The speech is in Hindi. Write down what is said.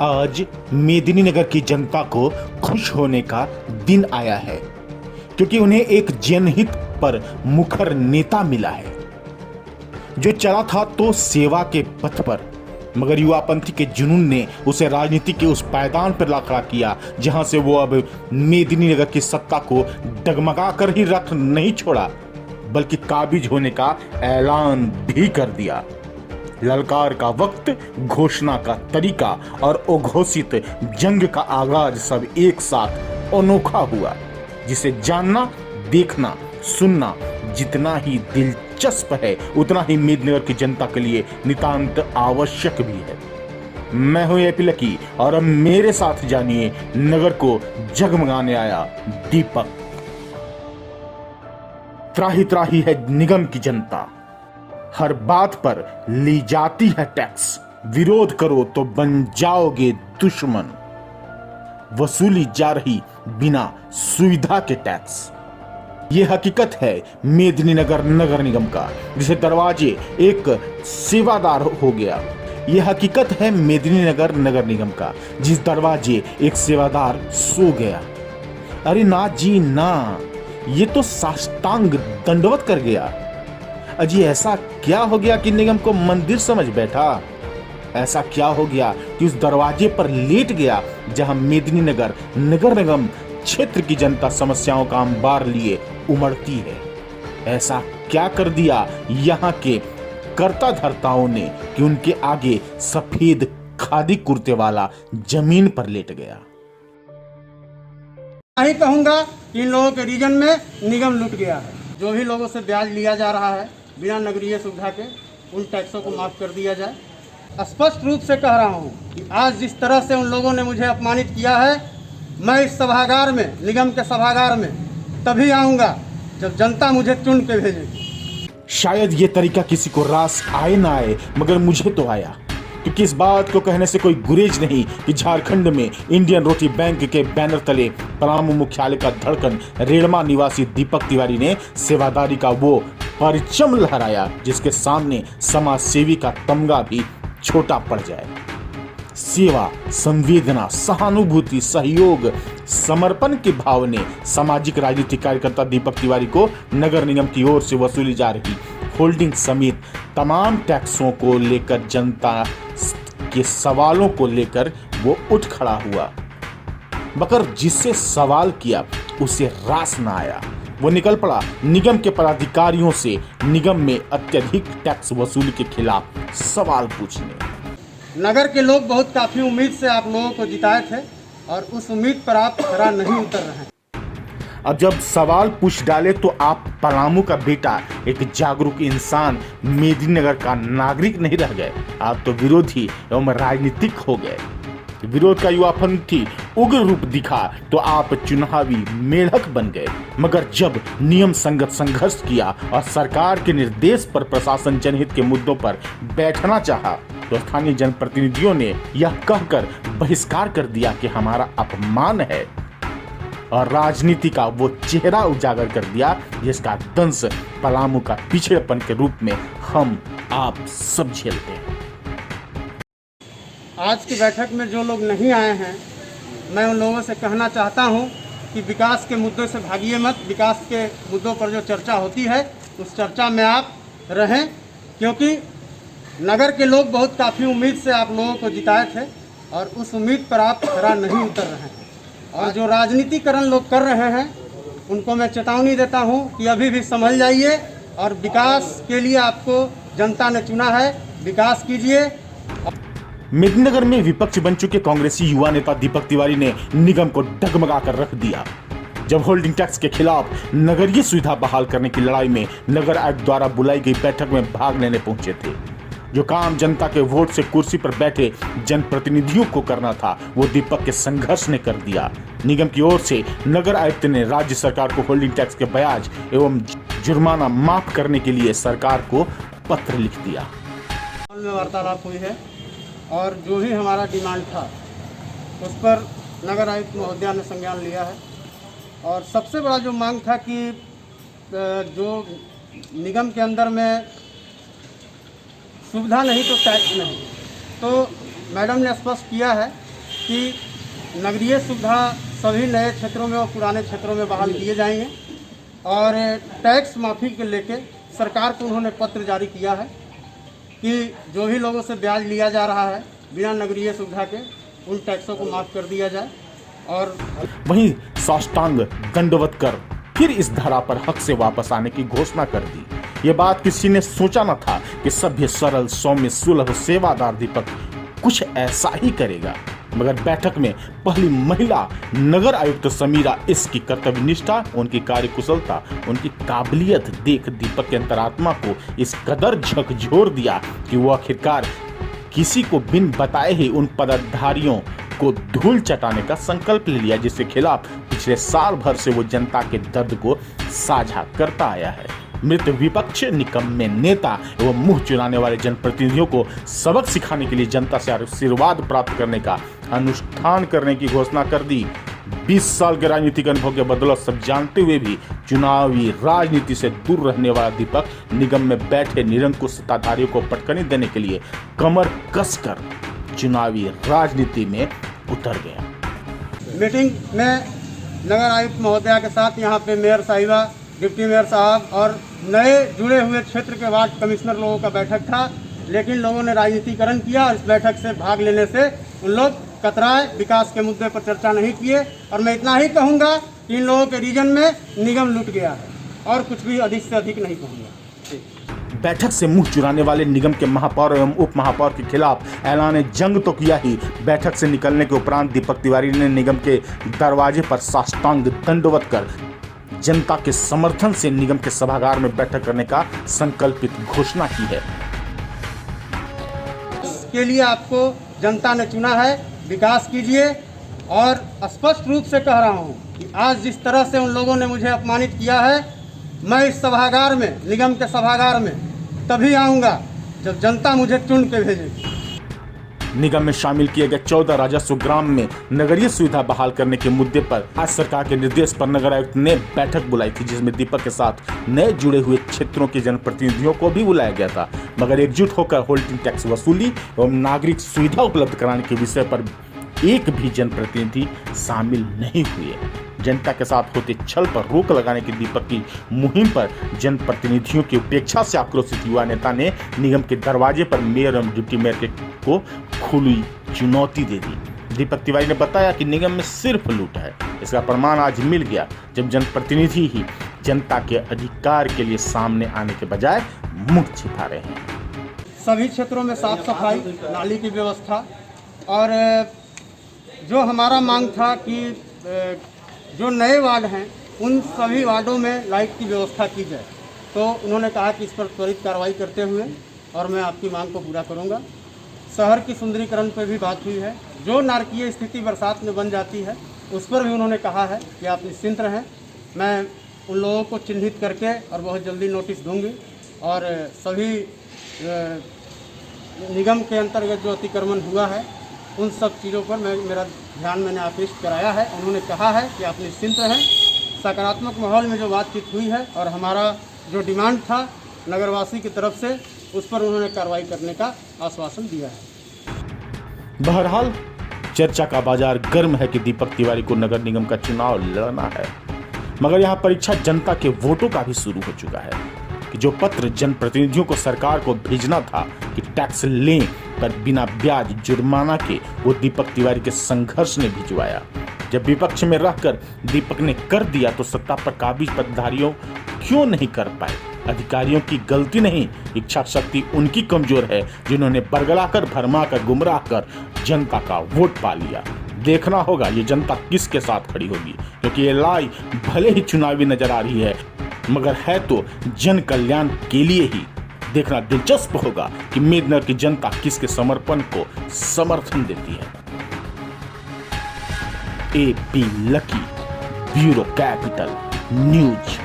आज मेदिनीनगर की जनता को खुश होने का दिन आया है क्योंकि उन्हें एक जनहित पर मुखर नेता मिला है जो चला था तो सेवा के पथ पर, मगर युवापंथी के जुनून ने उसे राजनीति के उस पायदान पर ला खड़ा किया जहां से वो अब मेदिनीनगर की सत्ता को डगमगा कर ही रख नहीं छोड़ा बल्कि काबिज होने का ऐलान भी कर दिया। ललकार का वक्त, घोषणा का तरीका और अघोषित जंग का आगाज सब एक साथ अनोखा हुआ, जिसे जानना, देखना, सुनना जितना ही दिलचस्प है उतना ही मेदिनीनगर की जनता के लिए नितांत आवश्यक भी है। मैं हूं एपी लकी और अब मेरे साथ जानिए नगर को जगमगाने आया दीपक। त्राही त्राही है निगम की जनता, हर बात पर ली जाती है टैक्स, विरोध करो तो बन जाओगे दुश्मन, वसूली जा रही बिना सुविधा के टैक्स। ये हकीकत है मेदिनीनगर नगर निगम का, जिसे दरवाजे एक सेवादार हो गया। ये हकीकत है मेदिनीनगर नगर निगम का, जिस दरवाजे एक सेवादार सो गया। अरे ना जी ना, ये तो साष्टांग दंडवत कर गया। अजी ऐसा क्या हो गया कि निगम को मंदिर समझ बैठा? ऐसा क्या हो गया कि उस दरवाजे पर लेट गया जहां मेदिनीनगर नगर निगम क्षेत्र की जनता समस्याओं का अंबार लिए उमड़ती है? ऐसा क्या कर दिया यहाँ के कर्ता धर्ताओं ने कि उनके आगे सफेद खादी कुर्ते वाला जमीन पर लेट गया? यही कहूंगा कि इन लोगों के रीजन में निगम लूट गया है। जो भी लोगों से ब्याज लिया जा रहा है बिना नगरीय सुविधा के, उन टैक्सों को माफ कर दिया जाए। स्पष्ट रूप से कह रहा हूं कि आज जिस तरह से उन लोगों ने मुझे अपमानित किया है, मैं इस सभागार में, निगम के सभागार में तभी आऊंगा जब जनता मुझे चुन के भेजेगी। शायद ये तरीका किसी को रास आए ना आए, मगर मुझे तो आया, क्योंकि इस बात को कहने से कोई गुरेज नहीं कि झारखंड में इंडियन रोटी बैंक के बैनर तले पलामू मुख्यालय का धड़कन रेड़मा निवासी दीपक तिवारी ने सेवादारी का वो परचम लहराया जिसके सामने समाज सेवी का तमगा भी छोटा पड़ जाए। सेवा, संवेदना, सहानुभूति, सहयोग, समर्पण के भाव ने सामाजिक राजनीतिक कार्यकर्ता दीपक तिवारी को नगर निगम की ओर से वसूली जा रही होल्डिंग समेत तमाम टैक्सों को लेकर, जनता के सवालों को लेकर वो उठ खड़ा हुआ, मगर जिससे सवाल किया उसे रास ना आया। वो निकल पड़ा निगम के पदाधिकारियों से निगम में अत्यधिक टैक्स वसूली के खिलाफ सवाल पूछने। नगर के लोग बहुत काफी उम्मीद से आप लोगों को जिताए थे और उस उम्मीद पर आप खरा नहीं उतर रहे हैं। अब जब सवाल पूछ डाले तो आप पलामू का बेटा, एक जागरूक इंसान, मेदिनीनगर का नागरिक नहीं रह गए, आप तो विरोधी एवं राजनीतिक हो गए। विरोध का युवापंथी उग्र रूप दिखा तो आप चुनावी मेढक बन गए। मगर जब नियम संगत संघर्ष किया और सरकार के निर्देश पर प्रशासन जनहित के मुद्दों पर बैठना चाहा तो स्थानीय जनप्रतिनिधियों ने यह कहकर बहिष्कार कर दिया कि हमारा अपमान है, और राजनीति का वो चेहरा उजागर कर दिया जिसका दंश पलामू का पिछड़ेपन के रूप में हम आप सब झेलते हैं। आज की बैठक में जो लोग नहीं आए हैं, मैं उन लोगों से कहना चाहता हूं कि विकास के मुद्दों से भागिए मत। विकास के मुद्दों पर जो चर्चा होती है उस चर्चा में आप रहें, क्योंकि नगर के लोग बहुत काफ़ी उम्मीद से आप लोगों को जिताए थे और उस उम्मीद पर आप खरा नहीं उतर रहे हैं। और जो राजनीतिकरण लोग कर रहे हैं उनको मैं चेतावनी देता हूं कि अभी भी संभल जाइए और विकास के लिए आपको जनता ने चुना है, विकास कीजिए। मेदिनीनगर में विपक्ष बन चुके कांग्रेसी युवा नेता दीपक तिवारी ने निगम को डगमगा कर रख दिया जब होल्डिंग टैक्स के खिलाफ नगरीय सुविधा बहाल करने की लड़ाई में नगर आयुक्त द्वारा बुलाई गई बैठक में भाग लेने पहुंचे थे। जो काम जनता के वोट से कुर्सी पर बैठे जनप्रतिनिधियों को करना था वो दीपक के संघर्ष ने कर दिया। निगम की ओर से नगर आयुक्त ने राज्य सरकार को होल्डिंग टैक्स के ब्याज एवं जुर्माना माफ करने के लिए सरकार को पत्र लिख दिया। वार्तालाप हुई है और जो भी हमारा डिमांड था उस पर नगर आयुक्त महोदया ने संज्ञान लिया है। और सबसे बड़ा जो मांग था कि जो निगम के अंदर में सुविधा नहीं तो टैक्स नहीं, तो मैडम ने स्पष्ट किया है कि नगरीय सुविधा सभी नए क्षेत्रों में और पुराने क्षेत्रों में बहाल किए जाएंगे। और टैक्स माफ़ी के लेके सरकार को उन्होंने पत्र जारी किया है कि जो भी लोगों से ब्याज लिया जा रहा है बिना नगरीय सुविधा के, उन टैक्सों को माफ़ कर दिया जाए। और वहीं साष्टांग दंडवत कर फिर इस धरा पर हक से वापस आने की घोषणा कर दी। ये बात किसी ने सोचा न था कि सभ्य, सरल, सौम्य, सुलभ, सेवादार दीपक कुछ ऐसा ही करेगा। मगर बैठक में पहली महिला नगर आयुक्त समीरा एस की कर्तव्य निष्ठा, उनकी कार्यकुशलता, उनकी काबिलियत देख दीपक के अंतरात्मा को इस कदर झकझोर दिया कि वो आखिरकार किसी को बिन बताए ही उन पदाधिकारियों को धूल चटाने का संकल्प ले लिया, जिसके खिलाफ पिछले साल भर से वो जनता के दर्द को साझा करता आया है। मृत विपक्ष, निकम्मे नेता एवं मुंह चुराने वाले जनप्रतिनिधियों को सबक सिखाने के लिए जनता से आशीर्वाद प्राप्त करने का अनुष्ठान करने की घोषणा कर दी। 20 साल के राजनीतिक अनुभव के बदौलत सब जानते हुए भी चुनावी राजनीति से दूर रहने वाला दीपक निगम में बैठे निरंकुश सत्ताधारियों को पटकनी देने के लिए कमर कसकर चुनावी राजनीति में उतर गया। मीटिंग में नगर आयुक्त महोदया के साथ यहाँ पे मेयर साहिबा, डिप्टी मेयर साहब और नए जुड़े हुए क्षेत्र के वार्ड कमिश्नर लोगों का बैठक था, लेकिन लोगों ने राजनीतिकरण किया और इस बैठक से भाग लेने से उन लोग कतराए, विकास के मुद्दे पर चर्चा नहीं किए। और मैं इतना ही कहूँगा कि इन लोगों के रीजन में निगम लूट गया है, और कुछ भी अधिक से अधिक नहीं कहूँगा। बैठक से मुंह चुराने वाले निगम के महापौर एवं उप महापौर के खिलाफ ऐलान जंग तो किया ही, बैठक से निकलने के उपरांत दीपक तिवारी ने निगम के दरवाजे पर साष्टांग दंडवत कर जनता के समर्थन से निगम के सभागार में बैठक करने का संकल्पित घोषणा की है। इसके लिए आपको जनता ने चुना है, विकास कीजिए। और स्पष्ट रूप से कह रहा हूँ कि आज जिस तरह से उन लोगों ने मुझे अपमानित किया है, मैं इस सभागार में, निगम के सभागार में तभी आऊँगा जब जनता मुझे चुन के भेजेगी। निगम में शामिल किए गए 14 राजस्व ग्राम में नगरीय सुविधा बहाल करने के मुद्दे पर आज सरकार के निर्देश पर नगर आयुक्त ने बैठक बुलाई थी, जिसमें दीपक के साथ नए जुड़े हुए क्षेत्रों के जनप्रतिनिधियों को भी बुलाया गया था। मगर एकजुट होकर होल्डिंग टैक्स वसूली एवं नागरिक सुविधा उपलब्ध कराने के विषय पर एक भी जनप्रतिनिधि शामिल नहीं हुए। जनता के साथ होते छल पर रोक लगाने की दीपक की मुहिम पर जनप्रतिनिधियों की उपेक्षा से आक्रोशित युवा नेता ने निगम के दरवाजे पर मेयर एवं डिप्टी मेयर को खुली चुनौती दे दी। दीपक तिवारी ने बताया कि निगम में सिर्फ लूट है। इसका प्रमाण आज मिल गया जब जनप्रतिनिधि ही जनता के अधिकार के लिए सामने आने के बजाय मुख छिपा रहे हैं। सभी क्षेत्रों में साफ सफाई, नाली की व्यवस्था, और जो हमारा मांग था कि जो नए वार्ड हैं उन सभी वार्डों में लाइट की व्यवस्था की जाए, तो उन्होंने कहा कि इस पर त्वरित कार्रवाई करते हुए और मैं आपकी मांग को पूरा करूंगा। शहर की सुंदरीकरण पर भी बात हुई है। जो नारकीय स्थिति बरसात में बन जाती है उस पर भी उन्होंने कहा है कि आप निश्चिंत रहें, मैं उन लोगों को चिन्हित करके और बहुत जल्दी नोटिस दूंगी। और सभी निगम के अंतर्गत जो अतिक्रमण हुआ है उन सब चीज़ों पर मेरा ध्यान मैंने आकृष्ट कराया है। उन्होंने कहा है कि आप निश्चिंत रहें। सकारात्मक माहौल में जो बातचीत हुई है और हमारा जो डिमांड था नगरवासी की तरफ से, उस पर उन्होंने कार्रवाई करने का आश्वासन दिया है। बहरहाल चर्चा का बाजार गर्म है कि दीपक तिवारी को नगर निगम का चुनाव लड़ना है, मगर यहाँ परीक्षा जनता के वोटों का भी शुरू हो चुका है कि जो पत्र जनप्रतिनिधियों को सरकार को भेजना था कि टैक्स लें पर बिना ब्याज जुर्माना के, वो दीपक तिवारी के संघर्ष ने भिजवाया। जब विपक्ष में रहकर दीपक ने कर दिया तो सत्ता पर काबिज पदाधिकारियों क्यों नहीं कर पाए? अधिकारियों की गलती नहीं, इच्छा शक्ति उनकी कमजोर है जिन्होंने बरगलाकर, भरमाकर, गुमराह कर जनता का वोट पा लिया। देखना होगा ये जनता किसके साथ खड़ी होगी, क्योंकि ये लड़ाई भले ही चुनावी नजर आ रही है मगर है तो जन कल्याण के लिए ही। देखना दिलचस्प होगा कि मेदनगर की जनता किसके समर्पण को समर्थन देती है। AP lucky, bureau capital news.